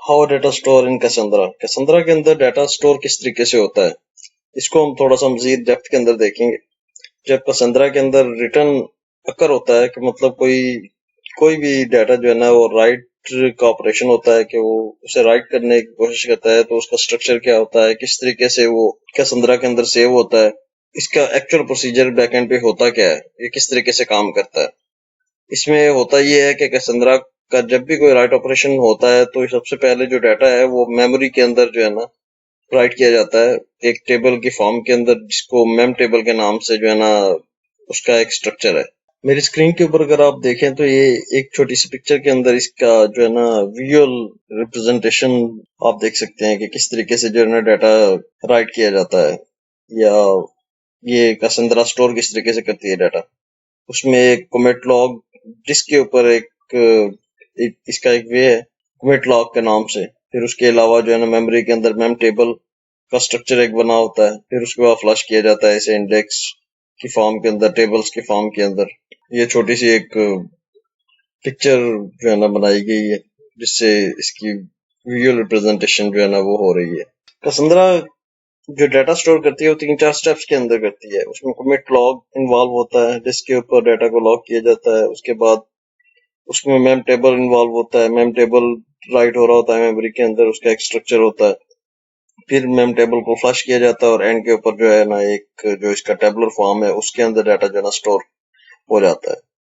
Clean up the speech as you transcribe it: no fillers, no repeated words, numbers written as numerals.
How data store in Cassandra. Cassandra के अंदर data store किस तरीके से होता है, इसको हम थोड़ा सा मजीद डेप्थ के अंदर देखेंगे। जब कैसेंड्रा के अंदर रिटर्न अकर होता है कि मतलब कोई भी डाटा जो है ना वो राइट का ऑपरेशन होता है कि वो उसे राइट करने की कोशिश करता है, तो उसका स्ट्रक्चर क्या होता है, किस तरीके से वो कैसेंड्रा के अंदर सेव होता है, इसका एक्चुअल प्रोसीजर बैकएंड पे होता क्या है, ये किस तरीके से काम करता है। इसमें होता ये है कि कैसेंड्रा का जब भी कोई राइट ऑपरेशन होता है तो सबसे पहले जो डाटा है वो मेमोरी के अंदर जो है ना राइट किया जाता है एक टेबल की फॉर्म के अंदर, जिसको मेम टेबल के नाम से जो है ना उसका एक स्ट्रक्चर है। मेरी स्क्रीन के ऊपर अगर आप देखें तो ये एक छोटी सी पिक्चर के अंदर इसका जो है ना विजुअल रिप्रेजेंटेशन आप देख सकते हैं कि किस तरीके से जो है ना डाटा राइट किया जाता है, या ये कैसेंड्रा स्टोर किस तरीके से करती है डाटा। उसमें एक कमिट लॉग जिसके ऊपर एक इसका एक वे है कमिट लॉग के नाम से। फिर उसके अलावा जो है ना मेमोरी के अंदर मेम टेबल का स्ट्रक्चर एक बना होता है, फिर उसके बाद फ्लश किया जाता है इसे इंडेक्स की फॉर्म के अंदर, टेबल्स की फॉर्म के अंदर। ये छोटी सी एक पिक्चर जो है ना बनाई गई है जिससे इसकी विजुअल रिप्रेजेंटेशन जो है ना वो हो रही है। कैसेंड्रा जो डाटा स्टोर करती है वो 3-4 स्टेप्स के अंदर करती है। उसमें कमिट लॉग इन्वॉल्व होता है जिसके ऊपर डाटा को लॉग किया जाता है। उसके बाद उसमें मेम टेबल इन्वॉल्व होता है, मेम टेबल राइट हो रहा होता है मेमोरी के अंदर, उसका एक स्ट्रक्चर होता है। फिर मेम टेबल को फ्लश किया जाता है और एंड के ऊपर जो है ना एक जो इसका टेबलर फॉर्म है उसके अंदर डाटा जो है ना स्टोर हो जाता है।